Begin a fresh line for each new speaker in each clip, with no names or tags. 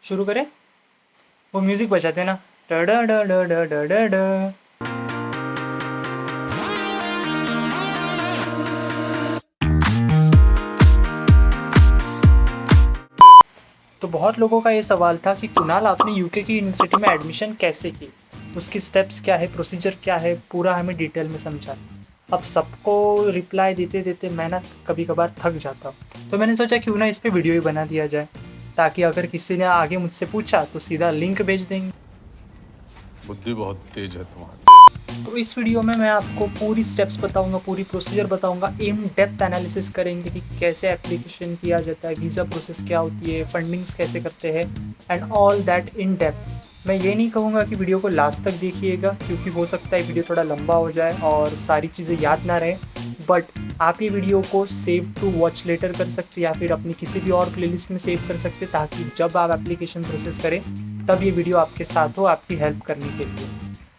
शुरू करें। वो म्यूज़िक बजाते ना, डा डा डा डा डा डा डा डा। तो बहुत लोगों का ये सवाल था कि कुणाल आपने यूके की यूनिवर्सिटी में एडमिशन कैसे की, उसकी स्टेप्स क्या है, प्रोसीजर क्या है, पूरा हमें डिटेल में समझा। अब सबको रिप्लाई देते देते मैं ना कभी कभार थक जाता हूँ, तो मैंने सोचा क्यों ना इस पे वीडियो ही बना दिया जाए, ताकि अगर किसी ने आगे मुझसे पूछा तो सीधा लिंक भेज देंगे।
बुद्धि बहुत तेज है तुम्हारी।
तो इस वीडियो में मैं आपको पूरी स्टेप्स बताऊंगा, पूरी प्रोसीजर बताऊंगा, इन डेप्थ एनालिसिस करेंगे कि कैसे एप्लीकेशन किया जाता है, वीज़ा प्रोसेस क्या होती है, फंडिंग्स कैसे करते हैं, and all that in depth. मैं ये नहीं कहूँगा कि वीडियो को लास्ट तक देखिएगा, क्योंकि हो सकता है वीडियो थोड़ा लंबा हो जाए और सारी चीज़ें याद ना रहे, बट आप ये वीडियो को सेव टू वॉच लेटर कर सकते हैं या फिर अपनी किसी भी और प्लेलिस्ट में सेव कर सकते, ताकि जब आप एप्लीकेशन प्रोसेस करें तब ये वीडियो आपके साथ हो, आपकी हेल्प करने के लिए।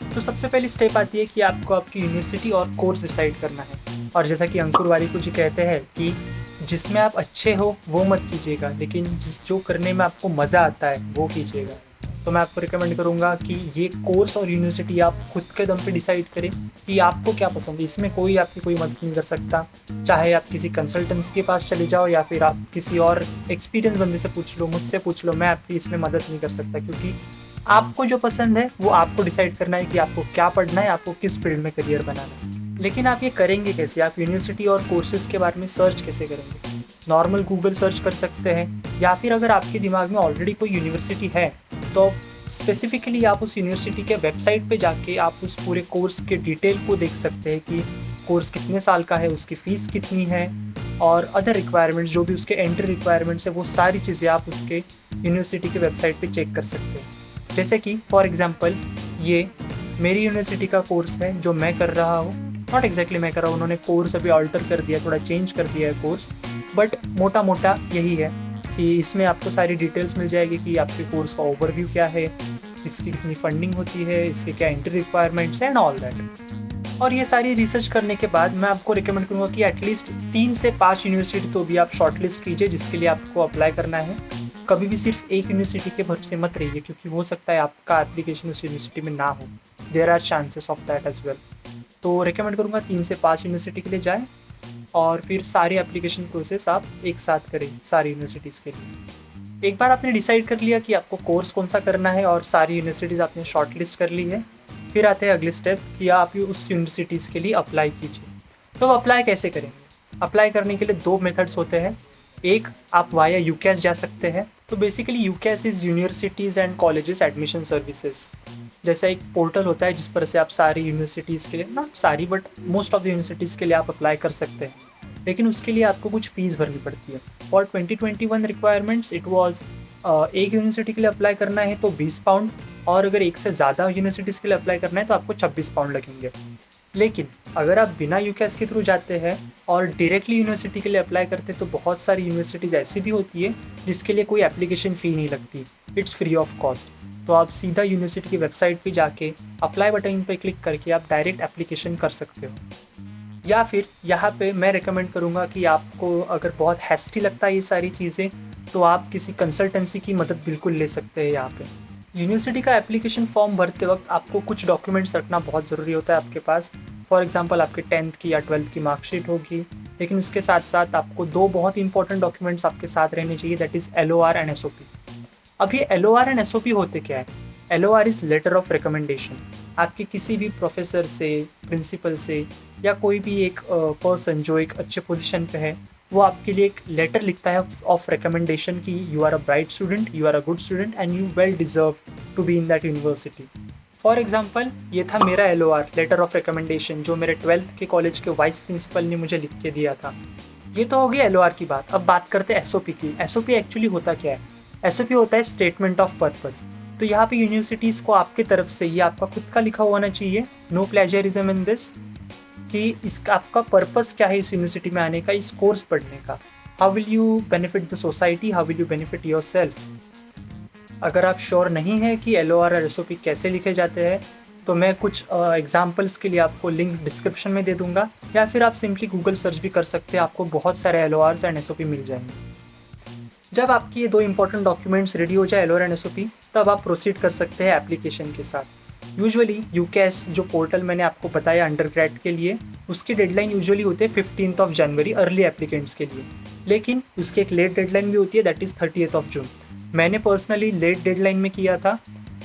तो सबसे पहली स्टेप आती है कि आपको आपकी यूनिवर्सिटी और कोर्स डिसाइड करना है। और जैसा कि अंकुर वारिकू जी कहते हैं कि जिसमें आप अच्छे हो वो मत कीजिएगा, लेकिन जो करने में आपको मज़ा आता है वो कीजिएगा। तो मैं आपको रिकमेंड करूँगा कि ये कोर्स और यूनिवर्सिटी आप खुद के दम पे डिसाइड करें कि आपको क्या पसंद है। इसमें कोई आपकी कोई मदद नहीं कर सकता, चाहे आप किसी कंसल्टेंसी के पास चले जाओ या फिर आप किसी और एक्सपीरियंस बंदे से पूछ लो, मुझसे पूछ लो, मैं आपकी इसमें मदद नहीं कर सकता, क्योंकि आपको जो पसंद है वो आपको डिसाइड करना है कि आपको क्या पढ़ना है, आपको किस फील्ड में करियर बनाना है। लेकिन आप ये करेंगे कैसे? आप यूनिवर्सिटी और कोर्सेज़ के बारे में सर्च कैसे करेंगे? नॉर्मल गूगल सर्च कर सकते हैं, या फिर अगर आपके दिमाग में ऑलरेडी कोई यूनिवर्सिटी है तो स्पेसिफिकली आप उस यूनिवर्सिटी के वेबसाइट पे जाके आप उस पूरे कोर्स के डिटेल को देख सकते हैं कि कोर्स कितने साल का है, उसकी फ़ीस कितनी है, और अदर रिक्वायरमेंट्स जो भी उसके एंट्री रिक्वायरमेंट्स है, वो सारी चीज़ें आप उसके यूनिवर्सिटी के वेबसाइट पे चेक कर सकते हैं। जैसे कि फॉर एग्ज़ाम्पल ये मेरी यूनिवर्सिटी का कोर्स है जो मैं कर रहा हूँ, नॉट एग्जैक्टली मैं कर रहा हूँ, उन्होंने कोर्स अभी अल्टर कर दिया, थोड़ा चेंज कर दिया है कोर्स, बट मोटा मोटा यही है कि इसमें आपको सारी डिटेल्स मिल जाएगी कि आपके कोर्स का ओवरव्यू क्या है, इसकी कितनी फंडिंग होती है, इसके क्या entry requirements and all that. और ये सारी रिसर्च करने के बाद मैं आपको रिकमेंड करूँगा कि एटलीस्ट 3 से 5 यूनिवर्सिटी तो भी आप शॉर्टलिस्ट कीजिए जिसके लिए आपको अप्लाई करना है। कभी भी सिर्फ एक यूनिवर्सिटी के भरोसे मत रहिए, क्योंकि हो सकता है आपका एप्लीकेशन उस यूनिवर्सिटी में ना हो, there are chances of that as well. तो रिकमेंड करूँगा 3 से 5 यूनिवर्सिटी के लिए जाएं और फिर सारी एप्लीकेशन प्रोसेस आप एक साथ करें सारी यूनिवर्सिटीज़ के लिए। एक बार आपने डिसाइड कर लिया कि आपको कोर्स कौन सा करना है और सारी यूनिवर्सिटीज़ आपने शॉर्ट लिस्ट कर ली है, फिर आते हैं अगले स्टेप कि आप उस यूनिवर्सिटीज़ के लिए अप्लाई कीजिए। तो अप्लाई कैसे करेंगे? अप्लाई करने के लिए 2 मेथड्स होते हैं। एक, आप वाया यूकैस जा सकते हैं। तो basically UCAS is universities and colleges admission services. जैसा एक पोर्टल होता है जिस पर से आप सारी यूनिवर्सिटीज़ के लिए, ना सारी but most of the universities के लिए आप अप्लाई कर सकते हैं, लेकिन उसके लिए आपको कुछ फ़ीस भरनी पड़ती है। फॉर 2021 रिक्वायरमेंट्स इट वॉज एक यूनिवर्सिटी के लिए अप्लाई करना है तो 20 पाउंड, और अगर एक से ज़्यादा यूनिवर्सिटीज़ के लिए अप्लाई करना है तो आपको 26 पाउंड लगेंगे। लेकिन अगर आप बिना यूकैस के थ्रू जाते हैं और डायरेक्टली यूनिवर्सिटी के लिए अप्लाई करते हैं तो बहुत सारी यूनिवर्सिटीज़ ऐसी भी होती है जिसके लिए कोई एप्लीकेशन फ़ी नहीं लगती, इट्स फ्री ऑफ कॉस्ट। तो आप सीधा यूनिवर्सिटी की वेबसाइट पे जाके अप्लाई बटन पे क्लिक करके आप डायरेक्ट एप्लीकेशन कर सकते हो। या फिर यहाँ पे मैं रिकमेंड करूँगा कि आपको अगर बहुत हैस्टी लगता है ये सारी चीज़ें, तो आप किसी कंसल्टेंसी की मदद बिल्कुल ले सकते हैं। यहाँ पे यूनिवर्सिटी का एप्लीकेशन फॉर्म भरते वक्त आपको कुछ डॉक्यूमेंट्स रखना बहुत ज़रूरी होता है आपके पास। फॉर एग्जांपल आपके 10th की या 12th की मार्कशीट होगी, लेकिन उसके साथ साथ आपको 2 बहुत इंपॉर्टेंट डॉक्यूमेंट्स आपके साथ रहने चाहिए, that is LOR and SOP। अब ये LOR एंड SOP होते क्या है? LOR is letter of recommendation. आपके किसी भी प्रोफेसर से, प्रिंसिपल से, या कोई भी एक पर्सन जो एक अच्छे पोजीशन पे है, वो आपके लिए एक लेटर लिखता है ऑफ रिकमेंडेशन कि you are a bright student, you are a good student and you well deserve to be in that university. For example ये था मेरा LOR, लेटर ऑफ रिकमेंडेशन, जो मेरे 12th के कॉलेज के वाइस प्रिंसिपल ने मुझे लिख के दिया था। ये तो हो गई LOR की बात। अब बात करते हैं SOP की। SOP एक्चुअली होता क्या है? SOP होता है स्टेटमेंट ऑफ पर्पस। तो यहाँ पे यूनिवर्सिटीज़ को आपके तरफ से ये आपका खुद का लिखा हुआ होना चाहिए, नो प्लेजरिज्म इन दिस, कि इसका आपका पर्पस क्या है इस यूनिवर्सिटी में आने का, इस कोर्स पढ़ने का। How will you benefit the society, how will you benefit your self. अगर आप श्योर नहीं है कि LOR और SOP कैसे लिखे जाते हैं, तो मैं कुछ एग्जाम्पल्स के लिए आपको लिंक डिस्क्रिप्शन में दे दूंगा, या फिर आप सिंपली गूगल सर्च भी कर सकते हैं, आपको बहुत सारे LORs एंड SOP मिल जाएंगे। जब आपकी ये 2 इंपॉर्टेंट डॉक्यूमेंट्स रेडी हो जाए, एलओआर एंड एसओपी, तब आप प्रोसीड कर सकते हैं एप्लीकेशन के साथ। यूजुअली यूकेएस जो पोर्टल मैंने आपको बताया अंडरग्रेड के लिए, उसकी डेडलाइन यूजुअली होती है 15 जनवरी अर्ली एप्लीकेंट्स के लिए, लेकिन उसकी एक लेट डेडलाइन भी होती है, दैट इज़ 30 जून। मैंने पर्सनली लेट डेडलाइन में किया था,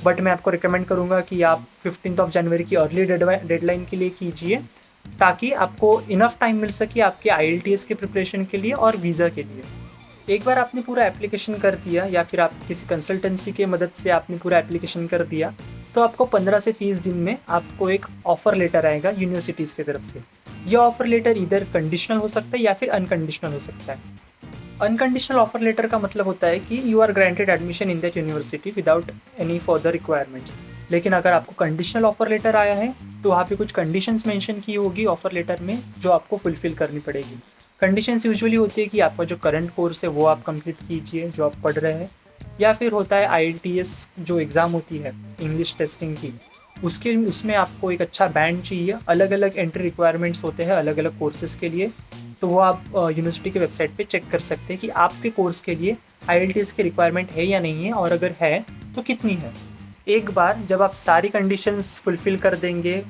बट मैं आपको रिकमेंड करूँगा कि आप 15 जनवरी की अर्ली डेडलाइन के लिए कीजिए, ताकि आपको इनफ टाइम मिल सके आपके आईएलटीएस के प्रिपरेशन के लिए और वीज़ा के लिए। एक बार आपने पूरा एप्लीकेशन कर दिया या फिर आप किसी कंसल्टेंसी के मदद से आपने पूरा एप्लीकेशन कर दिया, तो आपको 15 से 30 दिन में आपको एक ऑफ़र लेटर आएगा यूनिवर्सिटीज़ की तरफ से। यह ऑफ़र लेटर इधर कंडीशनल हो सकता है या फिर अनकंडीशनल हो सकता है। अनकंडीशनल ऑफ़र लेटर का मतलब होता है कि you are granted admission in that university without any further requirements. लेकिन अगर आपको कंडीशनल ऑफ़र लेटर आया है, तो वहाँ पे कुछ कंडीशंस मेंशन की होगी ऑफ़र लेटर में, जो आपको फुलफ़िल करनी पड़ेगी। कंडीशंस यूजुअली होती है कि आपका जो करंट कोर्स है वो आप कंप्लीट कीजिए जो आप पढ़ रहे हैं, या फिर होता है आईएलटीएस जो एग्ज़ाम होती है इंग्लिश टेस्टिंग की, उसमें आपको एक अच्छा बैंड चाहिए। अलग अलग एंट्री रिक्वायरमेंट्स होते हैं अलग अलग कोर्सेज़ के लिए, तो वो आप यूनिवर्सिटी के वेबसाइट पे चेक कर सकते हैं कि आपके कोर्स के लिए आईएलटीएस की रिक्वायरमेंट है या नहीं है, और अगर है तो कितनी है। एक बार जब आप सारी कंडीशंस फुलफ़िल कर देंगे,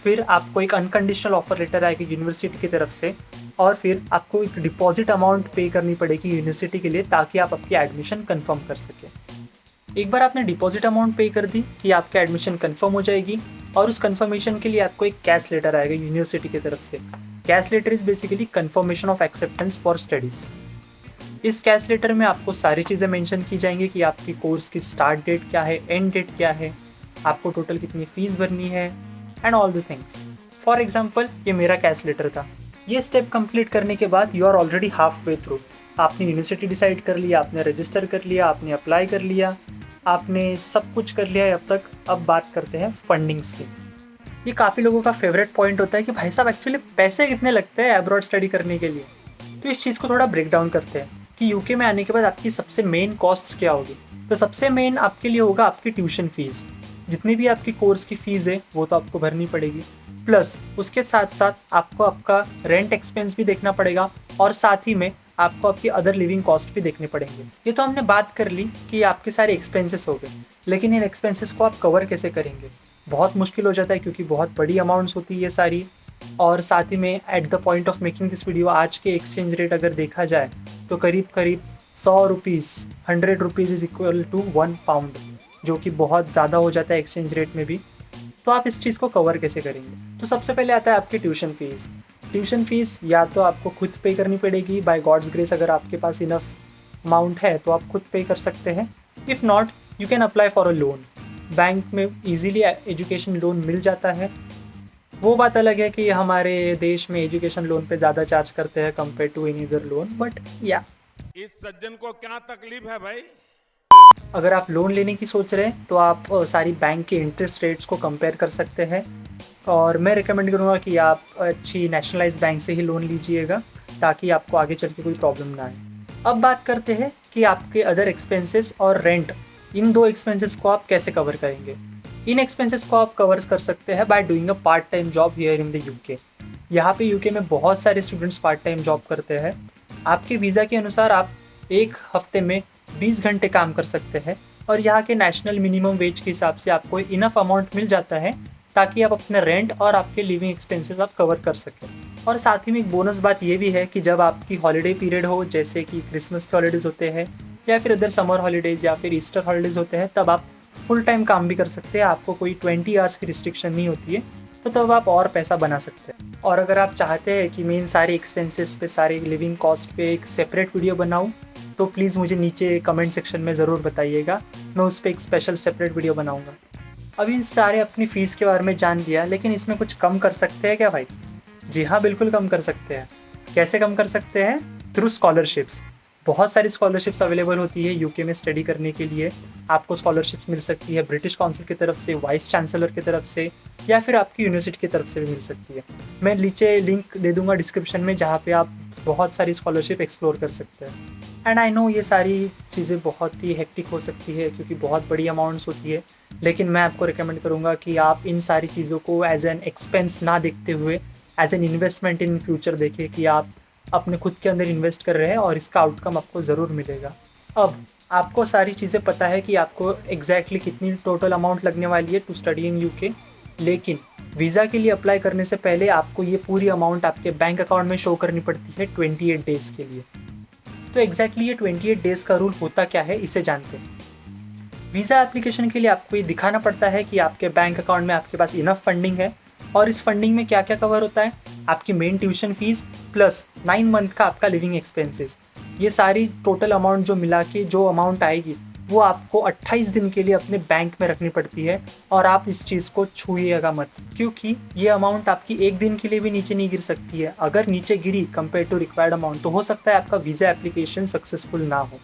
फिर आपको एक अनकंडीशनल ऑफ़र लेटर आएगी यूनिवर्सिटी की तरफ से, और फिर आपको एक डिपॉजिट अमाउंट पे करनी पड़ेगी यूनिवर्सिटी के लिए, ताकि आप आपकी एडमिशन कंफर्म कर सकें। एक बार आपने डिपॉजिट अमाउंट पे कर दी कि आपकी एडमिशन कंफर्म हो जाएगी, और उस कंफर्मेशन के लिए आपको एक कैश लेटर आएगा यूनिवर्सिटी की तरफ से। CAS letter is basically confirmation of acceptance for studies. इस कैश लेटर में आपको सारी चीज़ें मेंशन की जाएंगी कि आपकी कोर्स की स्टार्ट डेट क्या है, एंड डेट क्या है, आपको टोटल कितनी फ़ीस भरनी है, and all the things. For example, ये मेरा कैश लेटर था। ये स्टेप कंप्लीट करने के बाद you are already halfway through. आपने यूनिवर्सिटी डिसाइड कर लिया, आपने रजिस्टर कर लिया, आपने अप्लाई कर लिया, आपने सब कुछ कर लिया है अब तक। अब बात करते हैं फंडिंग्स की। ये काफ़ी लोगों का फेवरेट पॉइंट होता है कि भाई साहब एक्चुअली पैसे कितने लगते हैं अब्रॉड स्टडी करने के लिए। तो इस चीज़ को थोड़ा ब्रेक डाउन करते हैं कि यूके में आने के बाद आपकी सबसे मेन कॉस्ट्स क्या होगी। तो सबसे मेन आपके लिए होगा आपकी ट्यूशन फ़ीस। जितनी भी आपकी कोर्स की फ़ीस है वो तो आपको भरनी पड़ेगी, प्लस उसके साथ साथ आपको आपका रेंट एक्सपेंस भी देखना पड़ेगा, और साथ ही में आपको आपकी अदर लिविंग कॉस्ट भी देखने पड़ेंगे। ये तो हमने बात कर ली कि आपके सारे एक्सपेंसेस हो गए, लेकिन इन एक्सपेंसेस को आप कवर कैसे करेंगे, बहुत मुश्किल हो जाता है, क्योंकि बहुत बड़ी अमाउंट्स होती है ये सारी। और साथ ही में at the point of making this video, आज के एक्सचेंज रेट अगर देखा जाए तो करीब करीब 100 rupees, 100 rupees is equal to 1 pound, जो कि बहुत ज़्यादा हो जाता है एक्सचेंज रेट में भी। तो आप इस चीज़ को कवर कैसे करेंगे? तो सबसे पहले आता है आपकी ट्यूशन फ़ीस। ट्यूशन फ़ीस या तो आपको खुद पे करनी पड़ेगी बाय गॉड्स ग्रेस, अगर आपके पास इनफ अमाउंट है तो आप खुद पे कर सकते हैं। If not, you can apply for a loan. Bank में ईजिली एजुकेशन लोन मिल जाता है। वो बात अलग है कि हमारे देश में एजुकेशन लोन पे ज़्यादा चार्ज करते हैं compare to any other loan, but या
इस सज्जन को क्या तकलीफ है भाई?
अगर आप लोन लेने की सोच रहे हैं तो आप सारी बैंक के इंटरेस्ट रेट्स को कंपेयर कर सकते हैं, और मैं रिकमेंड करूँगा कि आप अच्छी नेशनलाइज्ड बैंक से ही लोन लीजिएगा, ताकि आपको आगे चल के कोई प्रॉब्लम ना आए। अब बात करते हैं कि आपके अदर एक्सपेंसेस और रेंट, इन 2 एक्सपेंसेस को आप कैसे कवर करेंगे। इन एक्सपेंसेस को आप कवर कर सकते हैं by doing a part time job here in the UK. यहाँ पे यूके में बहुत सारे स्टूडेंट्स पार्ट टाइम जॉब करते हैं। आपके वीज़ा के अनुसार आप एक हफ्ते में 20 घंटे काम कर सकते हैं, और यहाँ के नेशनल मिनिमम वेज के हिसाब से आपको इनफ अमाउंट मिल जाता है, ताकि आप अपने रेंट और आपके लिविंग एक्सपेंसेस आप कवर कर सकें। और साथ ही में एक बोनस बात ये भी है कि जब आपकी हॉलीडे पीरियड हो, जैसे कि क्रिसमस के हॉलीडेज़ होते हैं, या फिर अदर समर हॉलीडेज़ या फिर ईस्टर हॉलीडेज़ होते हैं, तब आप फुल टाइम काम भी कर सकते हैं। आपको कोई 20 आवर्स की रिस्ट्रिक्शन नहीं होती है, तो तब आप और पैसा बना सकते हैं। और अगर आप चाहते हैं कि मैं इन सारे एक्सपेंसेस पे, सारे लिविंग कॉस्ट पे एक सेपरेट वीडियो बनाऊँ, तो प्लीज़ मुझे नीचे कमेंट सेक्शन में ज़रूर बताइएगा, मैं उस पर एक स्पेशल सेपरेट वीडियो बनाऊँगा। अब इन सारे अपनी फ़ीस के बारे में जान लिया, लेकिन इसमें कुछ कम कर सकते हैं क्या भाई? जी हाँ, बिल्कुल कम कर सकते हैं। कैसे कम कर सकते हैं? Through scholarships. बहुत सारी स्कॉलरशिप्स अवेलेबल होती है यूके में स्टडी करने के लिए। आपको स्कॉलरशिप्स मिल सकती है ब्रिटिश काउंसिल की तरफ से, वाइस चांसलर की तरफ से, या फिर आपकी यूनिवर्सिटी की तरफ से भी मिल सकती है। मैं नीचे लिंक दे दूंगा डिस्क्रिप्शन में, जहाँ पे आप बहुत सारी स्कॉलरशिप एक्सप्लोर कर सकते हैं। एंड आई नो ये सारी चीज़ें बहुत ही हेक्टिक हो सकती है, क्योंकि बहुत बड़ी अमाउंट्स होती है, लेकिन मैं आपको रिकमेंड करूँगा कि आप इन सारी चीज़ों को एज एन एक्सपेंस ना देखते हुए as an investment in future देखें, कि आप अपने खुद के अंदर इन्वेस्ट कर रहे हैं और इसका आउटकम आपको ज़रूर मिलेगा। अब आपको सारी चीज़ें पता है कि आपको एग्जैक्टली कितनी टोटल अमाउंट लगने वाली है टू स्टडी इन यूके, लेकिन वीज़ा के लिए अप्लाई करने से पहले आपको ये पूरी अमाउंट आपके बैंक अकाउंट में शो करनी पड़ती है 28 डेज़ के लिए। तो एग्जैक्टली ये 28 डेज़ का रूल होता क्या है, इसे जानते हैं। वीज़ा एप्लीकेशन के लिए आपको ये दिखाना पड़ता है कि आपके बैंक अकाउंट में आपके पास इनफ फंडिंग है, और इस फंडिंग में क्या क्या कवर होता है, आपकी main tuition fees plus 9 month का आपका लिविंग एक्सपेंसेस। ये सारी टोटल अमाउंट जो मिला के जो अमाउंट आएगी वो आपको 28 दिन के लिए अपने बैंक में रखनी पड़ती है, और आप इस चीज़ को छूइएगा मत, क्योंकि ये अमाउंट आपकी एक दिन के लिए भी नीचे नहीं गिर सकती है। अगर नीचे गिरी कंपेयर टू रिक्वायर्ड अमाउंट तो हो सकता है आपका वीज़ा एप्लीकेशन सक्सेसफुल ना हो।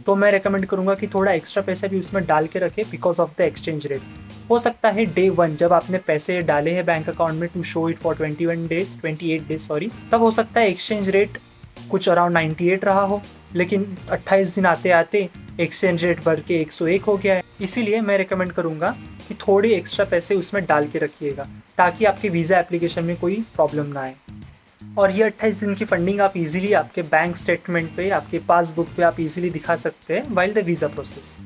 तो मैं रेकमेंड करूँगा कि थोड़ा एक्स्ट्रा पैसे भी उसमें डाल के रखें because of the exchange rate. हो सकता है डे 1 जब आपने पैसे डाले हैं बैंक अकाउंट में to show it for 28 days sorry, तब हो सकता है एक्सचेंज रेट कुछ अराउंड 98 रहा हो, लेकिन 28 दिन आते आते एक्सचेंज रेट बढ़ के 101 हो गया है। इसीलिए मैं रिकमेंड करूँगा कि थोड़े एक्स्ट्रा पैसे उसमें डाल के रखिएगा ताकि आपके वीज़ा एप्लीकेशन में कोई प्रॉब्लम ना आए। और ये 28 दिन की फंडिंग आप इजीली आपके बैंक स्टेटमेंट पे, आपके पासबुक पे आप इजीली दिखा सकते हैं वाइल द वीज़ा प्रोसेस।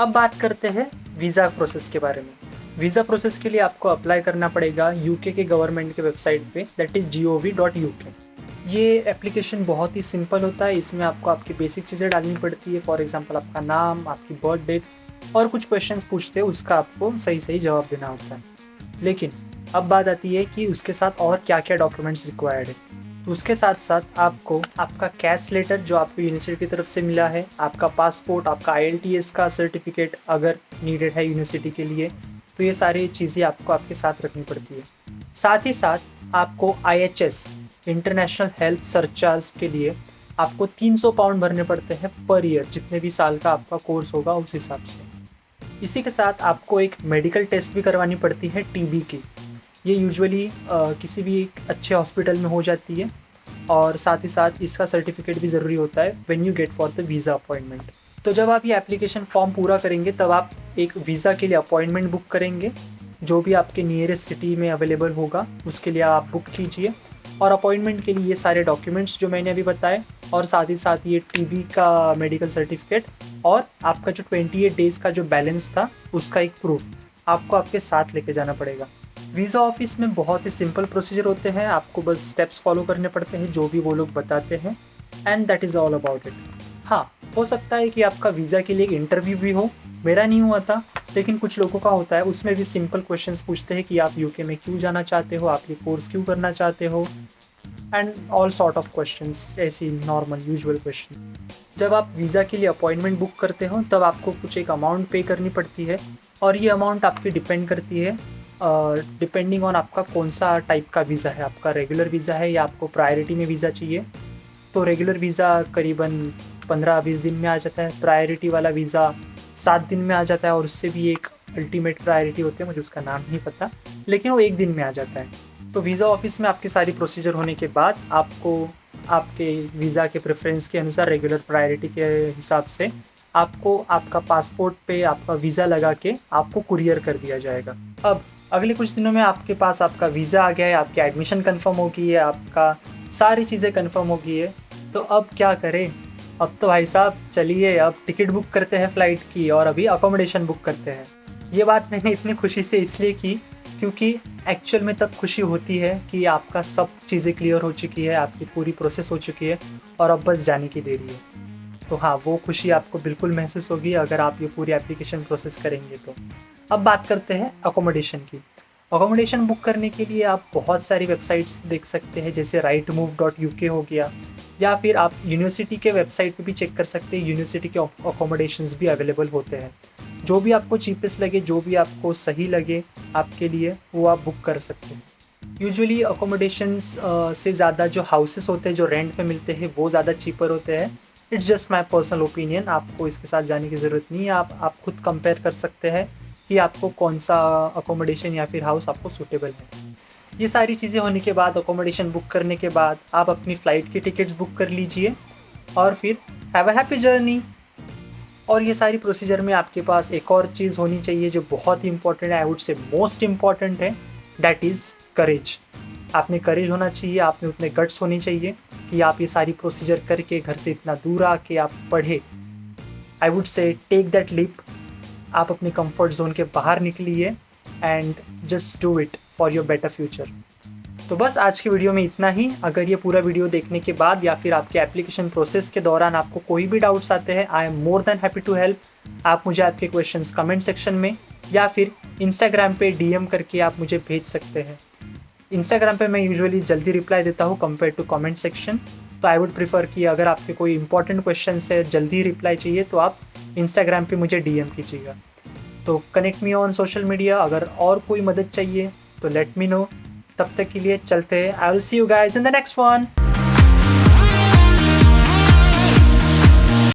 अब बात करते हैं वीज़ा प्रोसेस के बारे में। वीज़ा प्रोसेस के लिए आपको अप्लाई करना पड़ेगा यूके के गवर्नमेंट के वेबसाइट पे, दैट इज़ gov.uk। ये एप्लीकेशन बहुत ही सिंपल होता है। इसमें आपको आपकी बेसिक चीज़ें डालनी पड़ती है, फॉर एग्जांपल आपका नाम, आपकी बर्थ डेट, और कुछ क्वेश्चंस पूछते हैं उसका आपको सही सही जवाब देना होता है। लेकिन अब बात आती है कि उसके साथ और क्या क्या डॉक्यूमेंट्स रिक्वायर्ड है। तो उसके साथ साथ आपको आपका कैश लेटर जो आपको यूनिवर्सिटी की तरफ से मिला है, आपका पासपोर्ट, आपका IELTS का सर्टिफिकेट अगर नीडेड है यूनिवर्सिटी के लिए, तो ये सारी चीज़ें आपको आपके साथ रखनी पड़ती है। साथ ही साथ आपको IHS इंटरनेशनल हेल्थ सरचार्ज के लिए आपको 300 पाउंड भरने पड़ते हैं पर ईयर, जितने भी साल का आपका कोर्स होगा उस हिसाब से। इसी के साथ आपको एक मेडिकल टेस्ट भी करवानी पड़ती है TB की। ये यूजुअली किसी भी एक अच्छे हॉस्पिटल में हो जाती है, और साथ ही साथ इसका सर्टिफिकेट भी ज़रूरी होता है when you get for the visa appointment. तो जब आप ये एप्लीकेशन फॉर्म पूरा करेंगे तब आप एक वीज़ा के लिए अपॉइंटमेंट बुक करेंगे, जो भी आपके नियरेस्ट सिटी में अवेलेबल होगा उसके लिए आप बुक कीजिए। और अपॉइंटमेंट के लिए ये सारे डॉक्यूमेंट्स जो मैंने अभी बताए, और साथ ही साथ ये TB का मेडिकल सर्टिफिकेट, और आपका जो 28 डेज़ का जो बैलेंस था उसका एक प्रूफ आपको आपके साथ लेके जाना पड़ेगा। वीज़ा ऑफिस में बहुत ही सिंपल प्रोसीजर होते हैं, आपको बस स्टेप्स फॉलो करने पड़ते हैं जो भी वो लोग बताते हैं, and that is all about it. हाँ, हो सकता है कि आपका वीज़ा के लिए एक इंटरव्यू भी हो, मेरा नहीं हुआ था लेकिन कुछ लोगों का होता है। उसमें भी सिंपल क्वेश्चंस पूछते हैं कि आप यूके में क्यों जाना चाहते हो, आप ये कोर्स क्यों करना चाहते हो, and all sort of questions, ऐसी नॉर्मल यूजुअल क्वेश्चन। जब आप वीज़ा के लिए अपॉइंटमेंट बुक करते हो तब आपको कुछ एक अमाउंट पे करनी पड़ती है, और ये अमाउंट आपकी डिपेंड करती है डिपेंडिंग ऑन आपका कौन सा टाइप का वीज़ा है, आपका रेगुलर वीज़ा है या आपको प्रायोरिटी में वीज़ा चाहिए। तो रेगुलर वीज़ा करीबन 15-20 दिन में आ जाता है, प्रायोरिटी वाला वीज़ा 7 दिन में आ जाता है, और उससे भी एक अल्टीमेट प्रायोरिटी होती है, मुझे उसका नाम नहीं पता, लेकिन वो 1 दिन में आ जाता है। तो वीज़ा ऑफिस में आपकी सारी प्रोसीजर होने के बाद आपको आपके वीज़ा के प्रेफरेंस के अनुसार, रेगुलर प्रायोरिटी के हिसाब से, आपको आपका पासपोर्ट पे आपका वीज़ा लगा के आपको कुरियर कर दिया जाएगा। अब अगले कुछ दिनों में आपके पास आपका वीज़ा आ गया है, आपकी एडमिशन कंफर्म हो गई है, आपका सारी चीज़ें कंफर्म हो गई है, तो अब क्या करें? अब तो भाई साहब चलिए अब टिकट बुक करते हैं फ़्लाइट की, और अभी अकोमोडेशन बुक करते हैं। ये बात मैंने इतनी खुशी से इसलिए की क्योंकि एक्चुअल में तब खुशी होती है कि आपका सब चीज़ें क्लियर हो चुकी है, आपकी पूरी प्रोसेस हो चुकी है, और अब बस जाने की देरी है। तो हाँ, वो खुशी आपको बिल्कुल महसूस होगी अगर आप ये पूरी एप्लीकेशन प्रोसेस करेंगे तो। अब बात करते हैं अकोमोडेशन की। अकोमोडेशन बुक करने के लिए आप बहुत सारी वेबसाइट्स देख सकते हैं, जैसे rightmove.uk हो गया, या फिर आप यूनिवर्सिटी के वेबसाइट पे भी चेक कर सकते हैं। यूनिवर्सिटी के अकोमोडेशंस भी अवेलेबल होते हैं। जो भी आपको चीपेस्ट लगे, जो भी आपको सही लगे आपके लिए, वो आप बुक कर सकते हैं। यूजुअली अकोमोडेशंस से ज़्यादा जो हाउसेस होते हैं जो रेंट पे मिलते हैं वो ज़्यादा चीपर होते हैं। It's just my personal opinion, आपको इसके साथ जाने की ज़रूरत नहीं है। आप खुद कंपेयर कर सकते हैं कि आपको कौन सा अकोमोडेशन या फिर हाउस आपको सूटेबल है। ये सारी चीज़ें होने के बाद, अकोमोडेशन बुक करने के बाद, आप अपनी फ़्लाइट की टिकट्स बुक कर लीजिए, और फिर हैव अ हैप्पी जर्नी। और ये सारी प्रोसीजर में आपके पास एक और चीज़ होनी चाहिए जो बहुत ही इंपॉर्टेंट है, आई वुड से मोस्ट इम्पॉर्टेंट है, दैट इज़ करेज। आप में करेज होना चाहिए, आप में उतने गट्स होने चाहिए कि आप ये सारी प्रोसीजर करके घर से इतना दूर आके आप पढ़े। I would say take that leap. आप अपनी कंफर्ट जोन के बाहर निकलिए and just do it for your better future. तो बस आज की वीडियो में इतना ही। अगर ये पूरा वीडियो देखने के बाद या फिर आपके एप्लीकेशन प्रोसेस के दौरान आपको कोई भी डाउट्स आते हैं, I am more than happy to help. आप मुझे आपके क्वेश्चंस कमेंट सेक्शन में या फिर इंस्टाग्राम पे डीएम करके आप मुझे भेज सकते हैं। इंस्टाग्राम पे मैं यूजुअली जल्दी रिप्लाई देता हूँ कंपेयर टू कमेंट सेक्शन। तो आई वुड प्रीफर कि अगर आपके कोई इंपॉर्टेंट क्वेश्चन है, जल्दी रिप्लाई चाहिए, तो आप इंस्टाग्राम पे मुझे डीएम कीजिएगा। तो connect me on social media. अगर और कोई मदद चाहिए तो लेट मी नो। तब तक के लिए चलते हैं। I will see you guys in the next one.